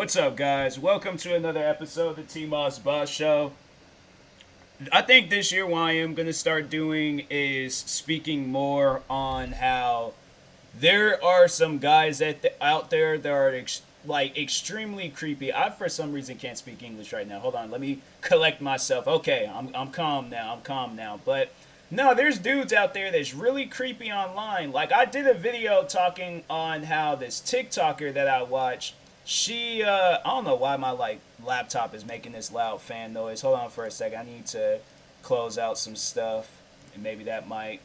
What's up, guys? Welcome to another episode of the TMossBoss Show. I think this year what I am going to start doing is speaking more on how there are some guys out there that are extremely creepy. I for some reason can't speak English right now. Hold on, let me collect myself. Okay, I'm calm now. I'm calm now. But no, there's dudes out there that's really creepy online. Like I did a video talking on how this TikToker that I watch, I don't know why my laptop is making this loud fan noise. Hold on for a second. I need to close out some stuff, and maybe that might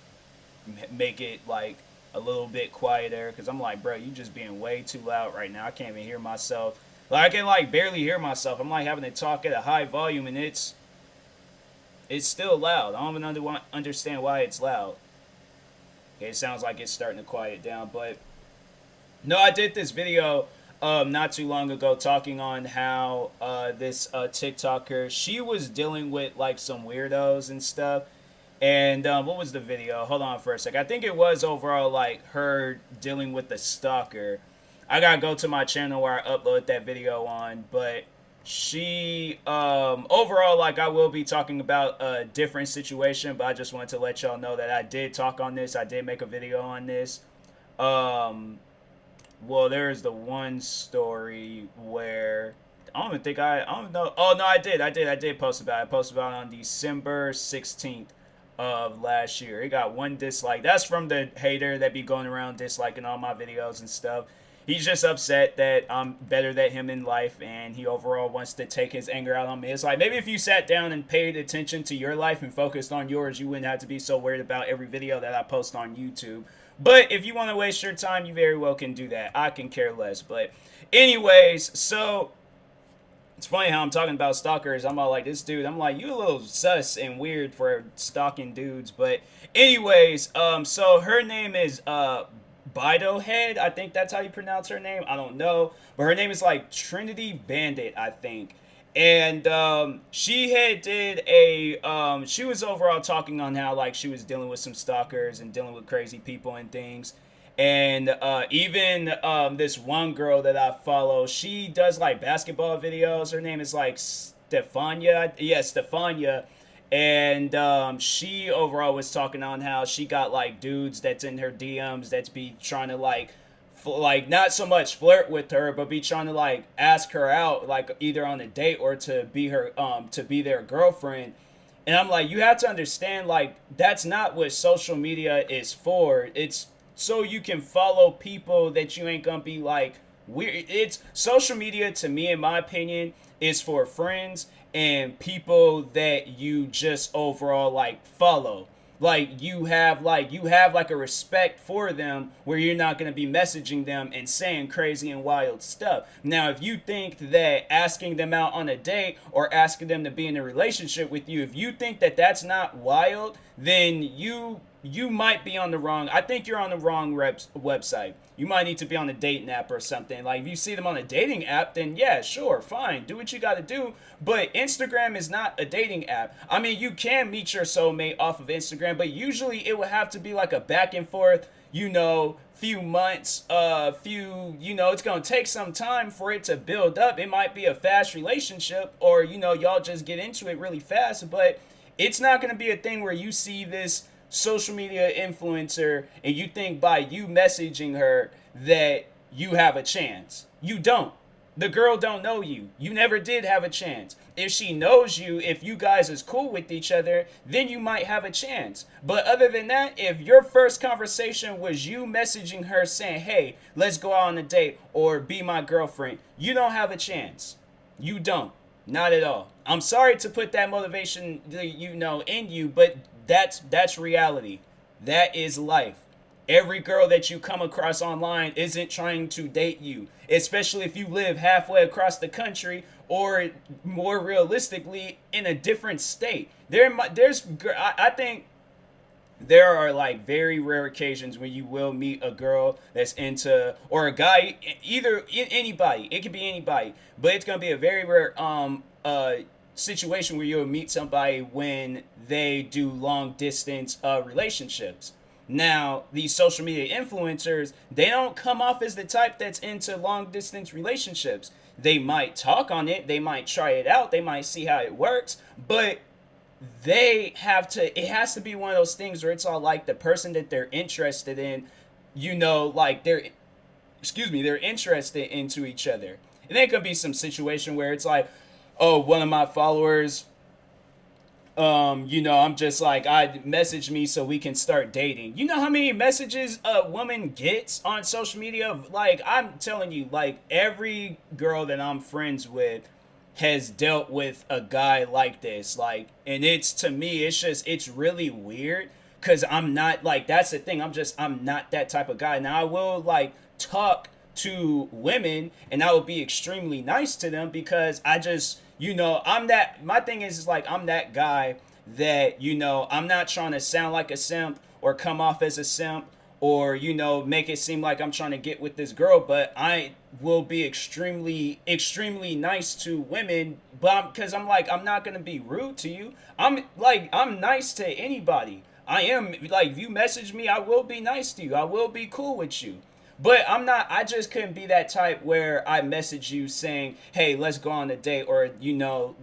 make it like a little bit quieter. Cause I'm like, bro, you just being way too loud right now. I can't even hear myself. Like I can barely hear myself. I'm like having to talk at a high volume, and it's still loud. I don't even understand why it's loud. Okay, it sounds like it's starting to quiet down, but no, I did this video not too long ago talking on how this TikToker, she was dealing with like some weirdos and stuff. And what was the video? Hold on for a sec. I think it was overall like her dealing with the stalker. I gotta go to my channel where I upload that video on, but she overall, like, I will be talking about a different situation, but I just wanted to let y'all know that I did talk on this. I did make a video on this. Well, there's the one story where I don't even think I don't know. Oh no, I did post about it. I posted about it on December 16th of last year. It got one dislike. That's from the hater that be going around disliking all my videos and stuff. He's just upset that I'm better than him in life, and he overall wants to take his anger out on me. It's like, maybe if you sat down and paid attention to your life and focused on yours, you wouldn't have to be so worried about every video that I post on YouTube. But if you want to waste your time, you very well can do that. I can care less. But anyways, so it's funny how I'm talking about stalkers. I'm all like, this dude, I'm like, you a little sus and weird for stalking dudes. But anyways, so her name is Bido Head. I think that's how you pronounce her name. I don't know. But her name is like Trinity Bandit, I think. And she had did a she was overall talking on how like she was dealing with some stalkers and dealing with crazy people and things. And even this one girl that I follow, she does like basketball videos. Her name is like Stefania. Yeah, Stefania. And she overall was talking on how she got like dudes that's in her DMs that's be trying to like not so much flirt with her, but be trying to like ask her out, like either on a date or to be her to be their girlfriend. And I'm like, you have to understand, like, that's not what social media is for. It's so you can follow people that you ain't gonna be like weird. It's social media, to me, in my opinion, is for friends and people that you just overall like follow. Like you have like a respect for them where you're not going to be messaging them and saying crazy and wild stuff. Now, if you think that asking them out on a date or asking them to be in a relationship with you, if you think that that's not wild, then you might be on the wrong. I think you're on the wrong website. You might need to be on a dating app or something. Like if you see them on a dating app, then yeah, sure, fine, do what you got to do. But Instagram is not a dating app. I mean, you can meet your soulmate off of Instagram, but usually it would have to be like a back and forth, few months, it's going to take some time for it to build up. It might be a fast relationship, or, y'all just get into it really fast, but it's not going to be a thing where you see this social media influencer and you think by you messaging her that you have a chance. You don't. The girl don't know you. You never did have a chance. If she knows you, if you guys is cool with each other, then you might have a chance. But other than that, if your first conversation was you messaging her saying, hey, let's go out on a date or be my girlfriend, you don't have a chance. You don't. Not at all. I'm sorry to put that motivation, in you, but that's reality. That is life. Every girl that you come across online isn't trying to date you, especially if you live halfway across the country or more realistically in a different state. I think there are like very rare occasions when you will meet a girl that's into, or a guy, either anybody. It could be anybody, but it's gonna be a very rare situation where you'll meet somebody when they do long distance relationships. Now, these social media influencers, they don't come off as the type that's into long distance relationships. They might talk on it, they might try it out, they might see how it works, but they have to, it has to be one of those things where it's all like the person that they're interested in, like they're, excuse me, they're interested into each other. And there could be some situation where it's like, oh, one of my followers, I'm just like, I message me so we can start dating. You know how many messages a woman gets on social media? Like, I'm telling you, like, every girl that I'm friends with has dealt with a guy like this. Like, and it's, to me, it's really weird because I'm not, like, that's the thing. I'm not that type of guy. Now, I will, like, talk to women and I will be extremely nice to them because I just, I'm that, my thing is like, I'm that guy that, I'm not trying to sound like a simp or come off as a simp or, make it seem like I'm trying to get with this girl, but I will be extremely, extremely nice to women, but because I'm like, I'm not going to be rude to you. I'm nice to anybody. I am, like, if you message me, I will be nice to you. I will be cool with you. But I'm not, I just couldn't be that type where I message you saying, hey, let's go on a date or,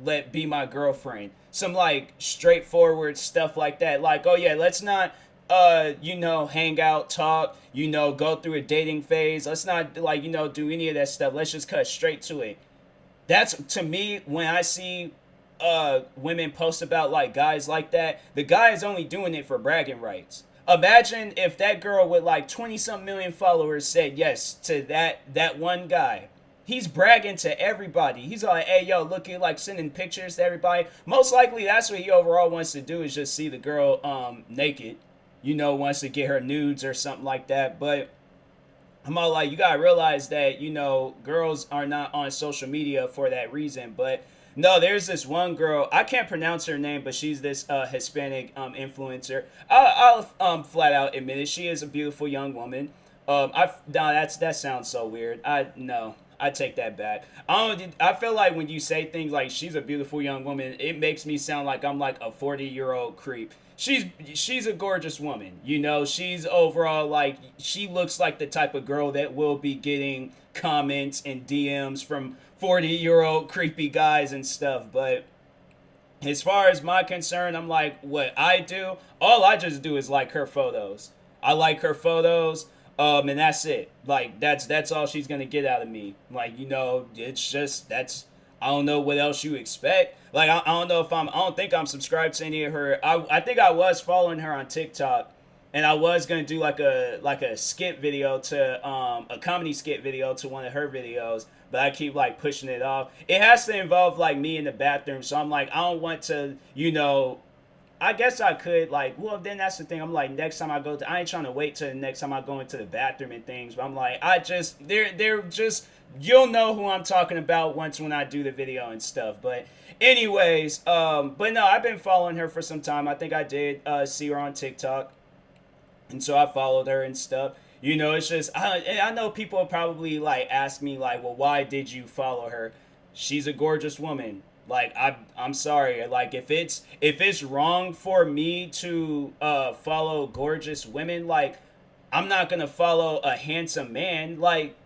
let be my girlfriend. Some like straightforward stuff like that. Like, oh yeah, let's not, hang out, talk, go through a dating phase. Let's not like, do any of that stuff. Let's just cut straight to it. That's, to me, when I see women post about like guys like that, the guy is only doing it for bragging rights. Imagine if that girl with like 20-some million followers said yes to that one guy. He's bragging to everybody. He's like, hey, yo, look, he like sending pictures to everybody. Most likely that's what he overall wants to do is just see the girl naked. Wants to get her nudes or something like that. But I'm all like, you gotta realize that, girls are not on social media for that reason. But no, there's this one girl. I can't pronounce her name, but she's this Hispanic influencer. I'll flat out admit it. She is a beautiful young woman. That sounds so weird. I take that back. I feel like when you say things like she's a beautiful young woman, it makes me sound like I'm like a 40-year-old creep. She's a gorgeous woman. She's overall like, she looks like the type of girl that will be getting comments and DMs from 40-year-old creepy guys and stuff. But as far as my concern, I'm like, what I do, all I just do is like her photos. I like her photos, and that's it. Like, that's all she's gonna get out of me. Like, it's just, that's, I don't know what else you expect. Like, I don't know if I don't think I'm subscribed to any of her. I think I was following her on TikTok, and I was gonna do like a skit video to a comedy skit video to one of her videos, but I keep like pushing it off. It has to involve like me in the bathroom, so I'm like, I don't want to, I guess I could like, well then that's the thing. I'm like, next time I go to, I ain't trying to wait till the next time I go into the bathroom and things, but I'm like, they're just, you'll know who I'm talking about when I do the video and stuff. But anyways, but no, I've been following her for some time. I think I did see her on TikTok. And so I followed her and stuff. It's just, I know people probably like ask me like, well, why did you follow her? She's a gorgeous woman. Like, I'm sorry. Like, if it's wrong for me to follow gorgeous women, like, I'm not gonna follow a handsome man. Like,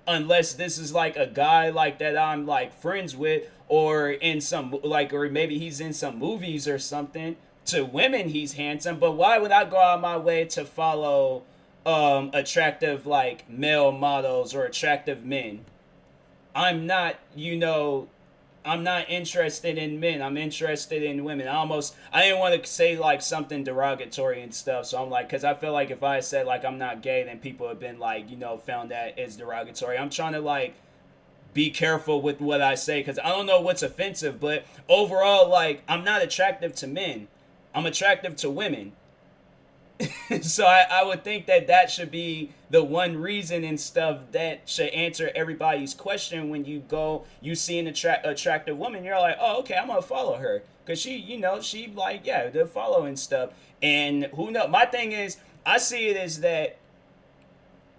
unless this is like a guy like that I'm like friends with, or in some like, or maybe he's in some movies or something. To women, he's handsome, but why would I go out of my way to follow attractive like male models or attractive men? I'm not, I'm not interested in men. I'm interested in women. I didn't want to say like something derogatory and stuff, so I'm like, because I feel like if I said like I'm not gay, then people have been like, found that as derogatory. I'm trying to like be careful with what I say, because I don't know what's offensive, but overall, like, I'm not attractive to men. I'm attractive to women. So I would think that should be the one reason and stuff that should answer everybody's question. When you see an attractive woman, you're like, oh, okay, I'm gonna follow her because she like, yeah, they're following stuff. And who knows? My thing is, I see it as that,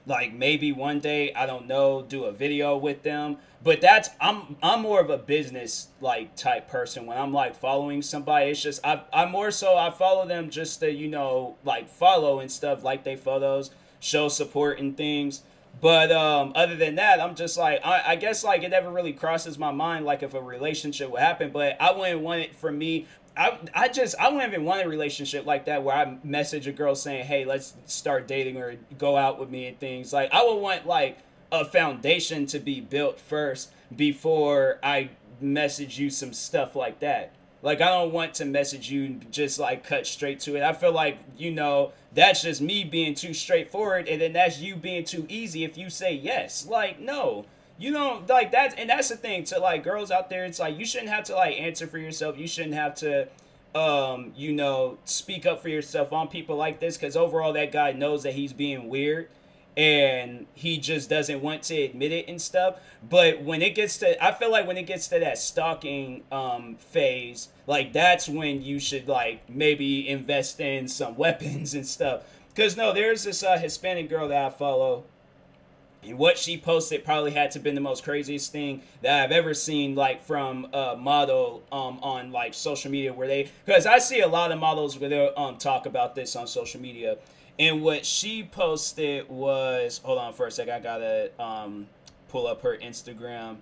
like, maybe one day, I don't know, do a video with them. But I'm more of a business like type person. When I'm like following somebody, it's just I'm more so I follow them just to like follow and stuff, like they photos, show support and things. But other than that, I'm just like, I guess like it never really crosses my mind like if a relationship would happen. But I wouldn't want it for me. I wouldn't even want a relationship like that where I message a girl saying, hey, let's start dating or go out with me and things. Like I would want like a foundation to be built first before I message you some stuff like that. Like I don't want to message you and just like cut straight to it. I feel like, that's just me being too straightforward, and then that's you being too easy if you say yes. Like, no. You know, like that's and that's the thing to like girls out there, it's like you shouldn't have to like answer for yourself. You shouldn't have to speak up for yourself on people like this, because overall that guy knows that he's being weird and he just doesn't want to admit it and stuff. But when it gets to, I feel like when it gets to that stalking phase, like that's when you should like maybe invest in some weapons and stuff. Because no, there's this Hispanic girl that I follow, and what she posted probably had to have been the most craziest thing that I've ever seen, like from a model on like social media, where they, because I see a lot of models where they talk about this on social media. And what she posted was, hold on for a second, I gotta pull up her Instagram.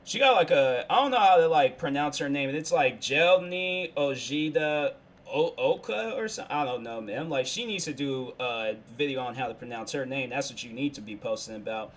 She got like I don't know how to like pronounce her name. It's like Jailyne Ojeda Ochoa or something. I don't know, man. Like, she needs to do a video on how to pronounce her name. That's what you need to be posting about.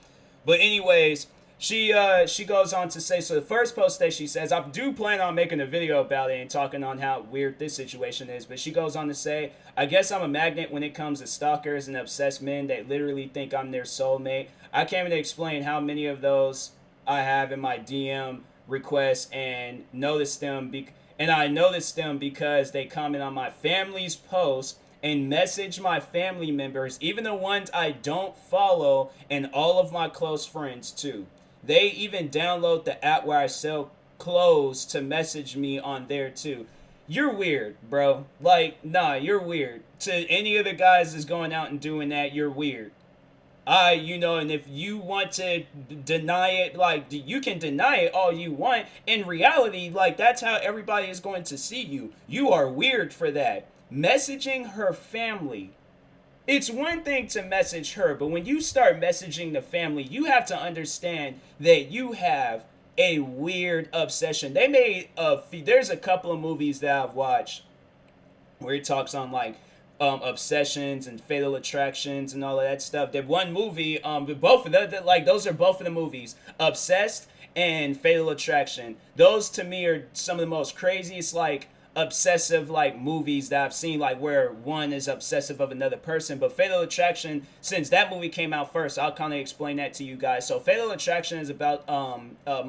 But anyways, she goes on to say, so the first post that she says, I do plan on making a video about it and talking on how weird this situation is. But she goes on to say, I guess I'm a magnet when it comes to stalkers and obsessed men that literally think I'm their soulmate. I can't even explain how many of those I have in my DM requests, and I noticed them because they comment on my family's posts and message my family members, even the ones I don't follow, and all of my close friends too. They even download the app where I sell clothes to message me on there too. You're weird, bro. Like, nah, you're weird. To any of the guys that's going out and doing that, you're weird. And if you want to deny it, like, you can deny it all you want. In reality, like, that's how everybody is going to see you. You are weird for that. Messaging her family. It's one thing to message her, but when you start messaging the family, you have to understand that you have a weird obsession. There's a couple of movies that I've watched where it talks on, like, obsessions and fatal attractions and all of that stuff. That one movie, both of them, like, those are both of the movies, Obsessed and Fatal Attraction. Those to me are some of the most craziest, like, obsessive like movies that I've seen, like where one is obsessive of another person. But Fatal Attraction, since that movie came out first, I'll kind of explain that to you guys. So Fatal Attraction is about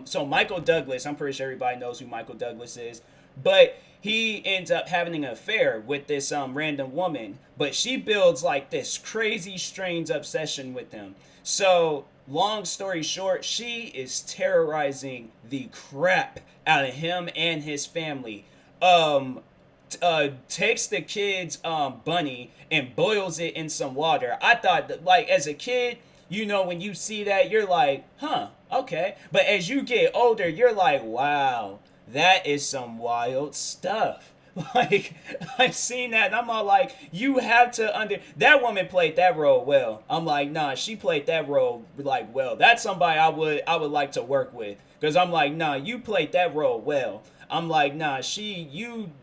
so Michael Douglas, I'm pretty sure everybody knows who Michael Douglas is, but he ends up having an affair with this random woman, but she builds like this crazy strange obsession with him. So long story short, she is terrorizing the crap out of him and his family. Takes the kid's bunny and boils it in some water. I thought that, like, as a kid, when you see that, you're like, huh, okay. But as you get older, you're like, wow, that is some wild stuff. Like, I've seen that and I'm all like, you have to that woman played that role well. I'm like, nah, she played that role like well. That's somebody I would like to work with, because I'm like, nah, you played that role well. I'm like, nah,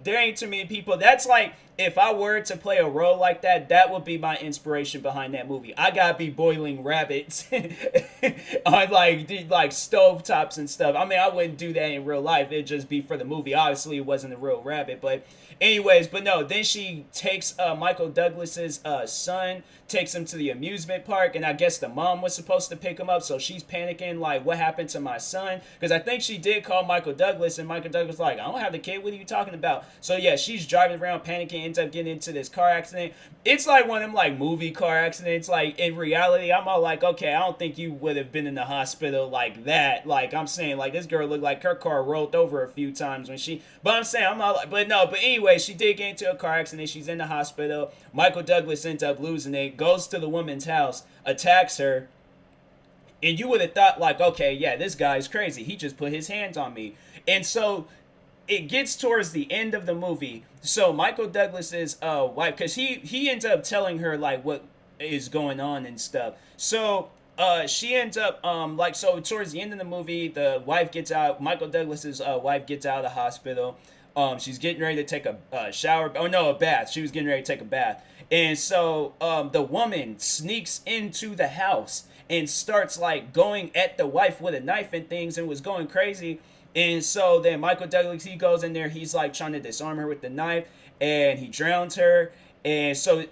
there ain't too many people. That's like, if I were to play a role like that, that would be my inspiration behind that movie. I gotta be boiling rabbits on like stovetops and stuff. I mean, I wouldn't do that in real life. It'd just be for the movie. Obviously, it wasn't a real rabbit, but anyways, but no, then she takes Michael Douglas's son, takes him to the amusement park, and I guess the mom was supposed to pick him up, so she's panicking, like, what happened to my son? Because I think she did call Michael Douglas, and Michael Douglas like, I don't have the kid, what are you talking about? So yeah, she's driving around panicking, ends up getting into this car accident. It's like one of them like movie car accidents. Like, in reality, I'm all like, okay, I don't think you would have been in the hospital like that. Like, I'm saying, like, this girl looked like her car rolled over a few times but I'm saying, I'm not like, but no, but anyway, she did get into a car accident, she's in the hospital. Michael Douglas ends up losing it, goes to the woman's house, attacks her, and you would have thought, like, okay, yeah, this guy's crazy, he just put his hands on me. And so it gets towards the end of the movie, so Michael Douglas's wife, because he ends up telling her, like, what is going on and stuff. So she ends up so towards the end of the movie, the wife gets out. Michael Douglas's wife gets out of the hospital. She's getting ready to take a shower. Oh no, a bath. She was getting ready to take a bath, and so the woman sneaks into the house and starts like going at the wife with a knife and things, and was going crazy. And so then Michael Douglas, he goes in there. He's like trying to disarm her with the knife, and he drowns her. And so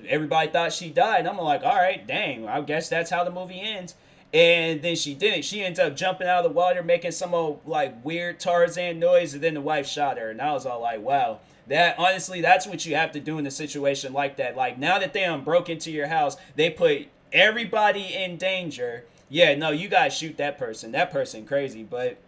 everybody thought she died. I'm like, all right, dang, I guess that's how the movie ends. And then she didn't. She ends up jumping out of the water, making some old like weird Tarzan noise, and then the wife shot her. And I was all like, wow, that honestly, that's what you have to do in a situation like that. Like now that they broke into your house, they put everybody in danger. Yeah, no, you gotta shoot that person. That person crazy, but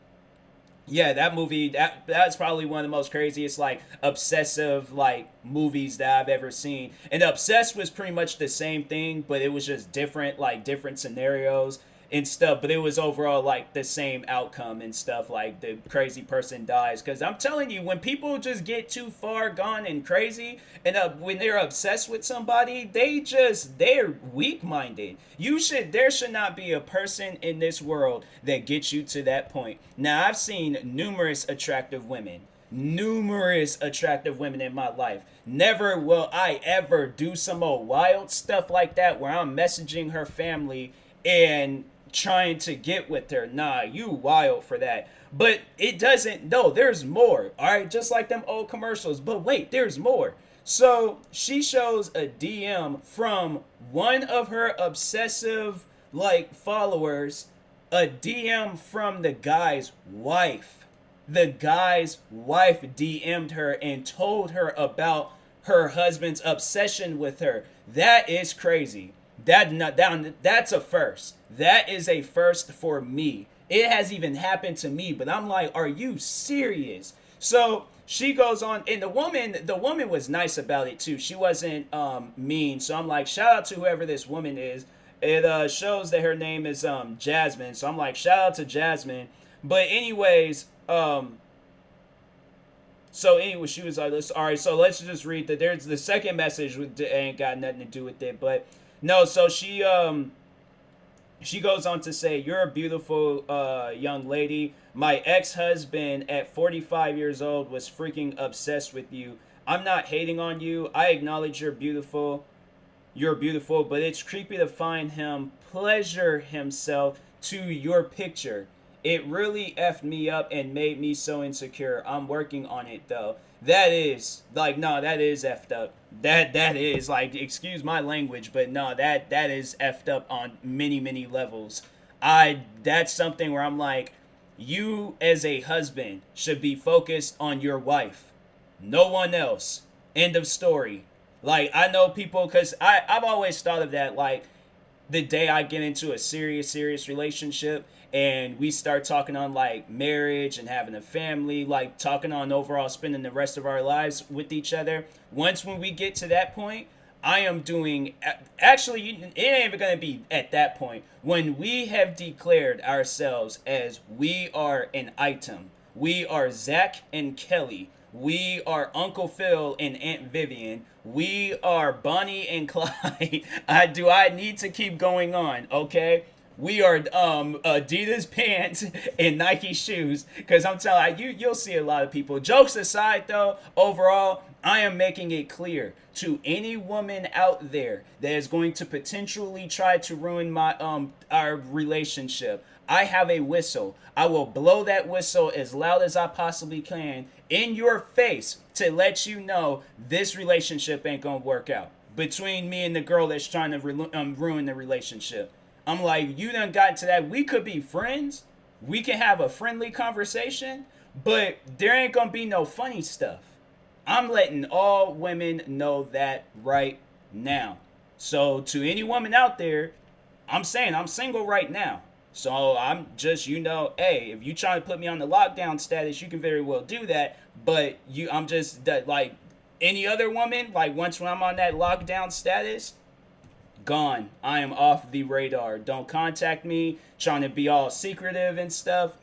yeah, that movie, that's probably one of the most craziest like obsessive like movies that I've ever seen. And Obsessed was pretty much the same thing, but it was just different, like different scenarios and stuff, but it was overall like the same outcome and stuff, like the crazy person dies. Because I'm telling you, when people just get too far gone and crazy, and when they're obsessed with somebody, they're weak-minded. There should not be a person in this world that gets you to that point. Now, I've seen numerous attractive women in my life. Never will I ever do some old wild stuff like that where I'm messaging her family and trying to get with her. Nah, you wild for that. But it doesn't, no, there's more. All right, just like them old commercials. But wait, there's more. So she shows a DM from one of her obsessive like followers, a DM from the guy's wife. The guy's wife DM'd her and told her about her husband's obsession with her. That is crazy. That's a first. That is a first for me. It has even happened to me, but I'm like, are you serious? So she goes on, and the woman was nice about it too. She wasn't mean. So I'm like, shout out to whoever this woman is. It shows that her name is Jasmine. So I'm like, shout out to Jasmine. But anyways, she was like, all right, so let's just read that. There's the second message ain't got nothing to do with it, but no, so she goes on to say, you're a beautiful young lady. My ex-husband at 45 years old was freaking obsessed with you. I'm not hating on you. I acknowledge you're beautiful. You're beautiful, but it's creepy to find him pleasure himself to your picture. It really effed me up and made me so insecure. I'm working on it though. That is like, no, that is effed up. That is like, excuse my language, but no, that is effed up on many levels. That's something where I'm like, you as a husband should be focused on your wife, no one else. End of story. Like, I know people, because I've always thought of that, like, the day I get into a serious relationship and we start talking on like marriage and having a family, like talking on overall spending the rest of our lives with each other. Once when we get to that point, I am doing, actually, it ain't even going to be at that point. When we have declared ourselves as we are an item, we are Zach and Kelly, we are Uncle Phil and Aunt Vivian, we are Bonnie and Clyde. Do I need to keep going on? Okay. We are Adidas pants and Nike shoes. Because I'm telling you, you'll see a lot of people. Jokes aside, though, overall, I am making it clear to any woman out there that is going to potentially try to ruin my our relationship. I have a whistle. I will blow that whistle as loud as I possibly can in your face to let you know this relationship ain't gonna work out between me and the girl that's trying to ruin the relationship. I'm like, you done got to that. We could be friends. We can have a friendly conversation, but there ain't gonna be no funny stuff. I'm letting all women know that right now. So to any woman out there, I'm saying I'm single right now. So I'm just, hey, if you trying to put me on the lockdown status, you can very well do that. But I'm just like any other woman, like once when I'm on that lockdown status, gone. I am off the radar. Don't contact me trying to be all secretive and stuff.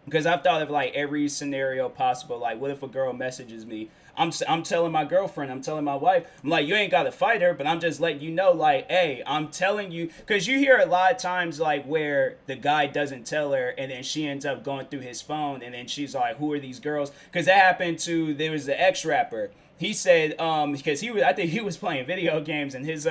because I've thought of like every scenario possible. Like, what if a girl messages me? I'm telling my girlfriend, I'm telling my wife, I'm like, you ain't got to fight her, but I'm just letting you know, like, hey, I'm telling you, because you hear a lot of times, like, where the guy doesn't tell her, and then she ends up going through his phone, and then she's like, who are these girls? Because that happened to, there was the ex rapper. He said, because I think he was playing video games, and his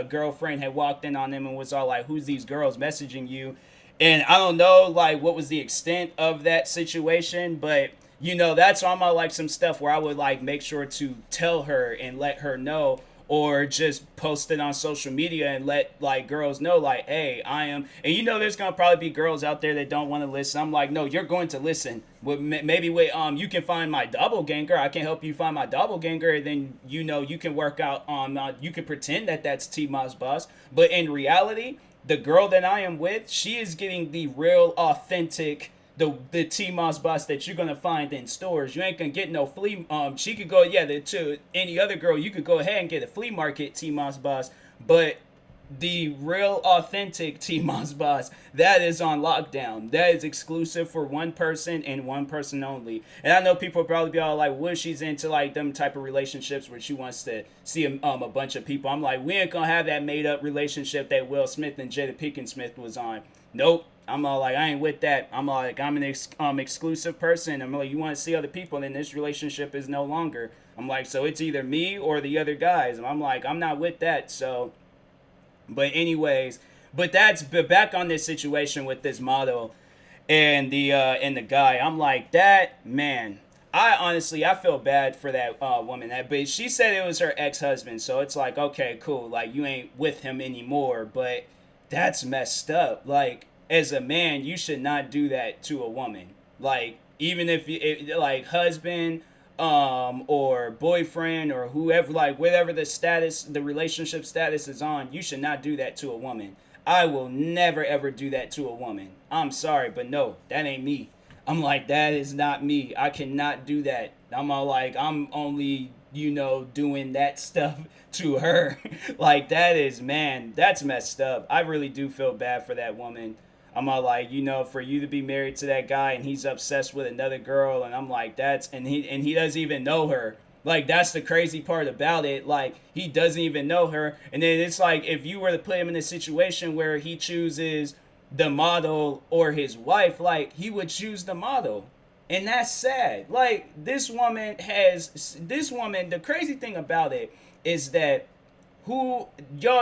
girlfriend had walked in on him and was all like, who's these girls messaging you? And I don't know, like, what was the extent of that situation, but that's all my like some stuff where I would like make sure to tell her and let her know, or just post it on social media and let like girls know, like, hey, I am. And there's gonna probably be girls out there that don't want to listen. I'm like, no, you're going to listen. Maybe wait, you can find my doppelganger. I can help you find my doppelganger, and then you can work out on. You can pretend that that's TMossBoss, but in reality, the girl that I am with, she is getting the real, authentic, the TMossBoss that you're gonna find in stores. You ain't gonna get no flea. She could go, to any other girl. You could go ahead and get a flea market TMossBoss, but the real, authentic TMossBoss, that is on lockdown. That is exclusive for one person and one person only. And I know people probably be all like, "What if she's into like them type of relationships where she wants to see a bunch of people?" I'm like, we ain't gonna have that made up relationship that Will Smith and Jada Pinkett Smith was on. Nope. I'm all like, I ain't with that. I'm like, I'm an exclusive person. I'm like, you want to see other people, then this relationship is no longer. I'm like, so it's either me or the other guys. And I'm like, I'm not with that. So, but anyways, but back on this situation with this model and the guy. I'm like, that man. I feel bad for that woman. But she said it was her ex-husband, so it's like, okay, cool. Like, you ain't with him anymore, but that's messed up. Like, as a man, you should not do that to a woman. Like, even if like husband, or boyfriend, or whoever, like whatever the relationship status is on, you should not do that to a woman. I will never ever do that to a woman. I'm sorry, but no, that ain't me. I'm like, that is not me. I cannot do that. I'm all like, I'm only, doing that stuff to her. Like, that is, man, that's messed up. I really do feel bad for that woman. I'm all like, for you to be married to that guy and he's obsessed with another girl, and I'm like, and he doesn't even know her. Like, that's the crazy part about it. Like, he doesn't even know her. And then it's like, if you were to put him in a situation where he chooses the model or his wife, like, he would choose the model. And that's sad. Like, this woman, the crazy thing about it is that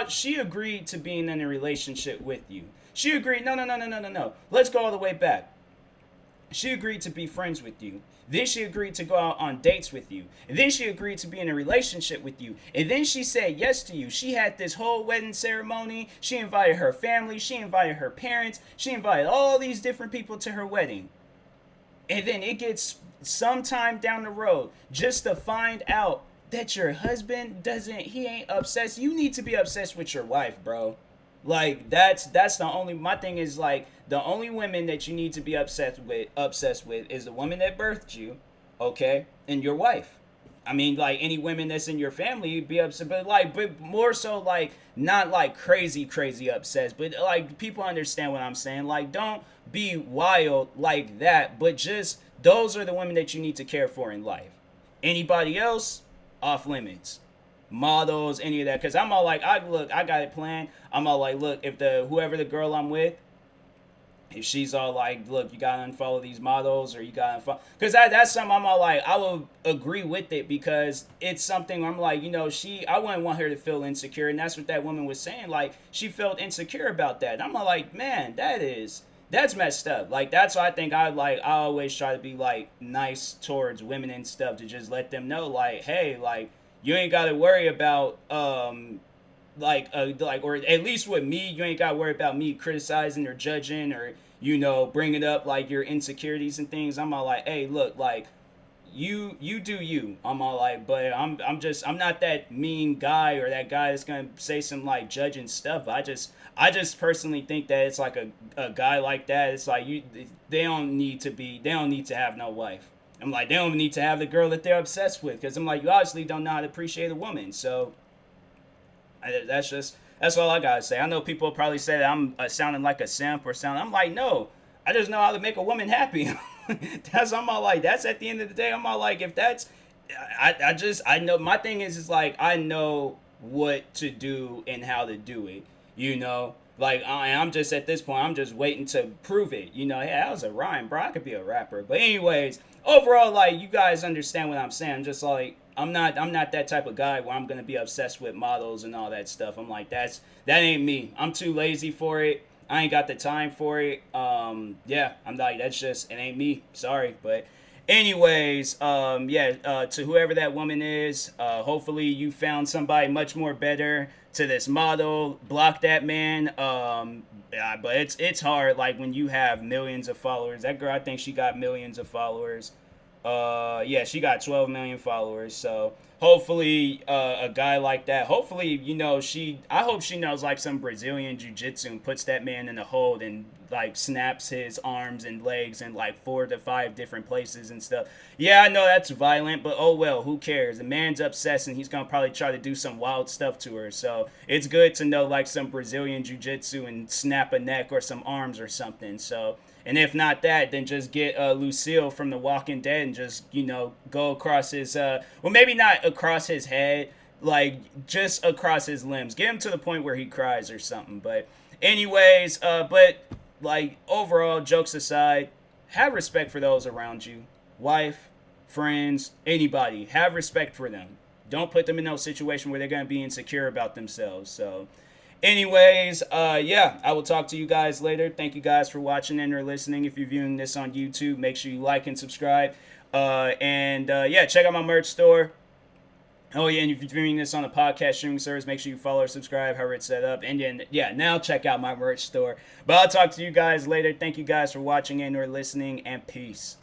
she agreed to being in a relationship with you. She agreed, no. Let's go all the way back. She agreed to be friends with you. Then she agreed to go out on dates with you. And then she agreed to be in a relationship with you. And then she said yes to you. She had this whole wedding ceremony. She invited her family. She invited her parents. She invited all these different people to her wedding. And then it gets sometime down the road just to find out that your husband he ain't obsessed. You need to be obsessed with your wife, bro. Like, that's the only, my thing is, like, the only women that you need to be obsessed with is the woman that birthed you, okay, and your wife. I mean, like, any women that's in your family, be upset, but more so, like, not like crazy obsessed, but like, people understand what I'm saying. Like, don't be wild like that, but just, those are the women that you need to care for in life. Anybody else, off limits. Models, any of that, because I'm all like, I got it planned. I'm all like, look, if whoever the girl I'm with, if she's all like, look, you gotta unfollow these models, or you gotta unfollow, because that's something I'm all like, I will agree with it, because it's something I'm like, I wouldn't want her to feel insecure, and that's what that woman was saying. Like, she felt insecure about that. And I'm all like, man, that's messed up. Like, that's why I think I always try to be like nice towards women and stuff, to just let them know, like, hey, like, you ain't got to worry about, or at least with me, you ain't got to worry about me criticizing or judging, or, bringing up, like, your insecurities and things. I'm all like, hey, look, like, you do you. I'm all like, but I'm not that mean guy, or that guy that's going to say some, like, judging stuff. I just personally think that it's like a guy like that, it's like, they don't need to have no wife. I'm like, they don't need to have the girl that they're obsessed with, because I'm like, you obviously don't know how to appreciate a woman. So that's all I gotta say. I know people probably say that I'm sounding like a simp or something. I'm like, no, I just know how to make a woman happy. That's I'm all like. That's at the end of the day. I'm all like, if that's, I know my thing is like I know what to do and how to do it. You know, like I'm just at this point. I'm just waiting to prove it. You know, hey, that was a rhyme, bro. I could be a rapper. But anyways, overall, like you guys understand what I'm saying. I'm just like I'm not that type of guy where I'm gonna be obsessed with models and all that stuff. I'm like that ain't me. I'm too lazy for it. I ain't got the time for it. Yeah, I'm like that's just it ain't me. Sorry, but anyways, yeah, to whoever that woman is, hopefully you found somebody much more better to this model. Block that man. Yeah, but it's hard. Like when you have millions of followers. That girl, I think she got millions of followers. Yeah, she got 12 million followers. So hopefully, a guy like that. Hopefully, you know, I hope she knows like some Brazilian jiu-jitsu and puts that man in a hold and like snaps his arms and legs in like 4 to 5 different places and stuff. Yeah, I know that's violent, but oh well, who cares? The man's obsessed and he's gonna probably try to do some wild stuff to her. So it's good to know like some Brazilian jiu-jitsu and snap a neck or some arms or something. So and if not that, then just get Lucille from The Walking Dead and just, you know, go across his, well, maybe not across his head, like just across his limbs. Get him to the point where he cries or something. But anyways, but like overall, jokes aside, have respect for those around you. Wife, friends, anybody. Have respect for them. Don't put them in no situation where they're going to be insecure about themselves. So anyways, yeah, I will talk to you guys later. Thank you guys for watching and or listening. If you're viewing this on YouTube, make sure you like and subscribe. Yeah, check out my merch store. Oh yeah, and if you're viewing this on a podcast streaming service, make sure you follow or subscribe, however it's set up. And then, yeah, now check out my merch store. But I'll talk to you guys later. Thank you guys for watching and or listening, and peace.